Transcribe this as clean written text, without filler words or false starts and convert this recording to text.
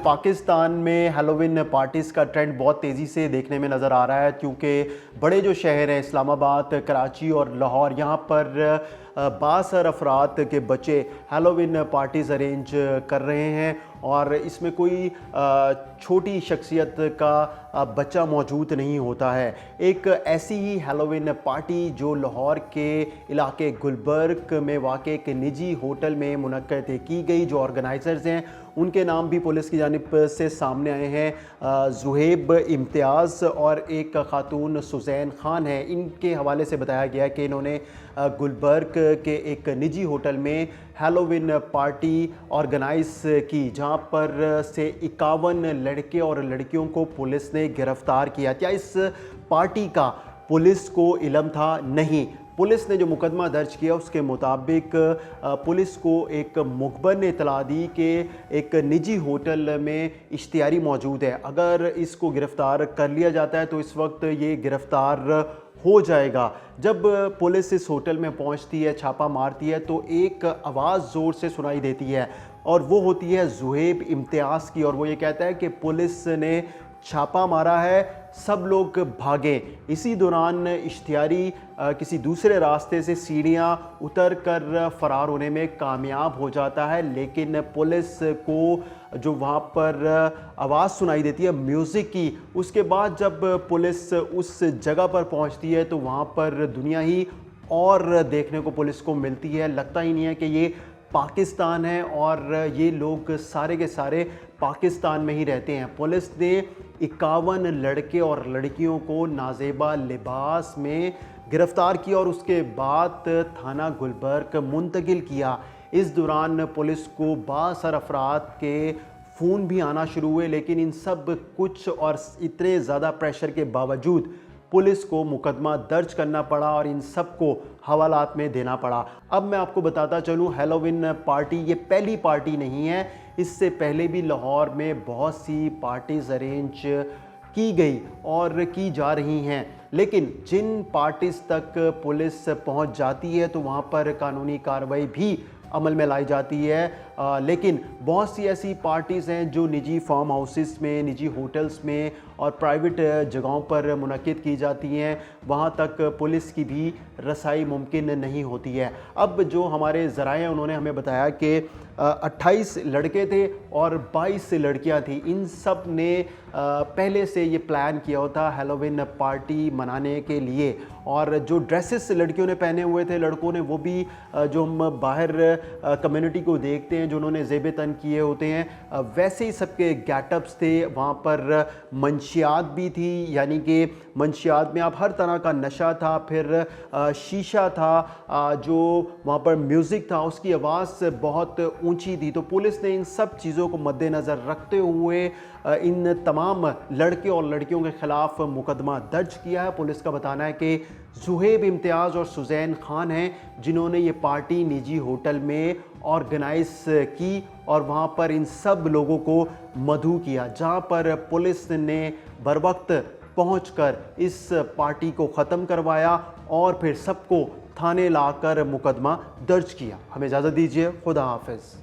पाकिस्तान में Halloween parties का trend बहुत तेज़ी से देखने में नज़र आ रहा है, क्योंकि बड़े जो शहर हैं इस्लामाबाद, कराची और लाहौर, यहाँ पर बासर अफराद के बच्चे हैलोवीन पार्टीज़ अरेंज कर रहे हैं और इसमें कोई छोटी शख्सियत का बच्चा मौजूद नहीं होता है। एक ऐसी ही हैलोवीन पार्टी जो लाहौर के इलाके गुलबर्ग में वाक़ एक निजी होटल में मुनक्कद की गई, जो ऑर्गेनाइज़र्स हैं उनके नाम भी पुलिस की जानिब से सामने आए हैं। ज़ुहैब इम्तियाज़ और एक खातून सुज़ैन खान है। इनके हवाले से बताया गया कि इन्होंने गुलबर्ग के एक निजी होटल में हैलोवीन पार्टी ऑर्गेनाइज़ की, जहां पर से 51 लड़के और लड़कियों को पुलिस ने गिरफ़्तार किया। क्या इस पार्टी का पुलिस को इल्म था? नहीं। पुलिस ने जो मुकदमा दर्ज किया उसके मुताबिक पुलिस को एक मुखबर ने इतला दी कि एक निजी होटल में इश्तियारी मौजूद है। अगर इसको गिरफ़्तार कर लिया जाता है तो इस वक्त ये गिरफ़्तार हो जाएगा। जब पुलिस इस होटल में पहुंचती है, छापा मारती है, तो एक आवाज़ ज़ोर से सुनाई देती है और वो होती है ज़ुहैब इम्तियाज़ की, और वो ये कहता है कि पुलिस ने छापा मारा है, सब लोग भागे। इसी दौरान इश्तियारी किसी दूसरे रास्ते से सीढ़ियां उतर कर फ़रार होने में कामयाब हो जाता है, लेकिन पुलिस को जो वहाँ पर आवाज़ सुनाई देती है म्यूज़िक की, उसके बाद जब पुलिस उस जगह पर पहुँचती है तो वहाँ पर दुनिया ही और देखने को पुलिस को मिलती है। लगता ही नहीं है कि ये पाकिस्तान है और ये लोग सारे के सारे पाकिस्तान में ही रहते हैं। पुलिस ने 51 लड़के और लड़कियों को नाजेबा लिबास में गिरफ़्तार किया और उसके बाद थाना गुलबर्ग मुंतकिल किया। इस दौरान पुलिस को बासर अफराद के फ़ोन भी आना शुरू हुए, लेकिन इन सब कुछ और इतने ज़्यादा प्रेशर के बावजूद पुलिस को मुकदमा दर्ज करना पड़ा और इन सब को हवालात में देना पड़ा। अब मैं आपको बताता चलूँ, हैलोवीन पार्टी ये पहली पार्टी नहीं है। इससे पहले भी लाहौर में बहुत सी पार्टीज़ अरेंज की गई और की जा रही हैं, लेकिन जिन पार्टीज़ तक पुलिस पहुंच जाती है तो वहां पर कानूनी कार्रवाई भी अमल में लाई जाती है। लेकिन बहुत सी ऐसी पार्टीज़ हैं जो निजी फार्म हाउसेस में, निजी होटल्स में और प्राइवेट जगहों पर मुनक्किद की जाती हैं, वहाँ तक पुलिस की भी रसाई मुमकिन नहीं होती है। अब जो हमारे ज़राए हैं उन्होंने हमें बताया कि 28 लड़के थे और 22 लड़कियां थी। इन सब ने पहले से ये प्लान किया होता हैलोवीन पार्टी मनाने के लिए, और जो ड्रेसेस लड़कियों ने पहने हुए थे, लड़कों ने वो भी जो हम बाहर कम्युनिटी को देखते हैं जो उन्होंने ज़ेब तन किए होते हैं, वैसे ही सबके गेटअप्स थे। वहाँ पर मंशियात भी थी, यानी कि मंशियात में आप हर तरह का नशा था, फिर शीशा था, जो वहाँ पर म्यूज़िक था उसकी आवाज़ बहुत ऊंची थी। तो पुलिस ने इन सब चीज़ों को मद्देनज़र रखते हुए इन तमाम लड़के और लड़कियों के ख़िलाफ़ मुकदमा दर्ज किया है। पुलिस का बताना है कि ज़ुहैब इम्तियाज़ और सुज़ैन खान हैं जिन्होंने ये पार्टी निजी होटल में ऑर्गेनाइज़ की और वहाँ पर इन सब लोगों को मदऊ किया, जहाँ पर पुलिस ने बरवक्त पहुंचकर इस पार्टी को ख़त्म करवाया और फिर सबको थाने लाकर मुकदमा दर्ज किया। हमें इजाज़त दीजिए। खुदा हाफिज़।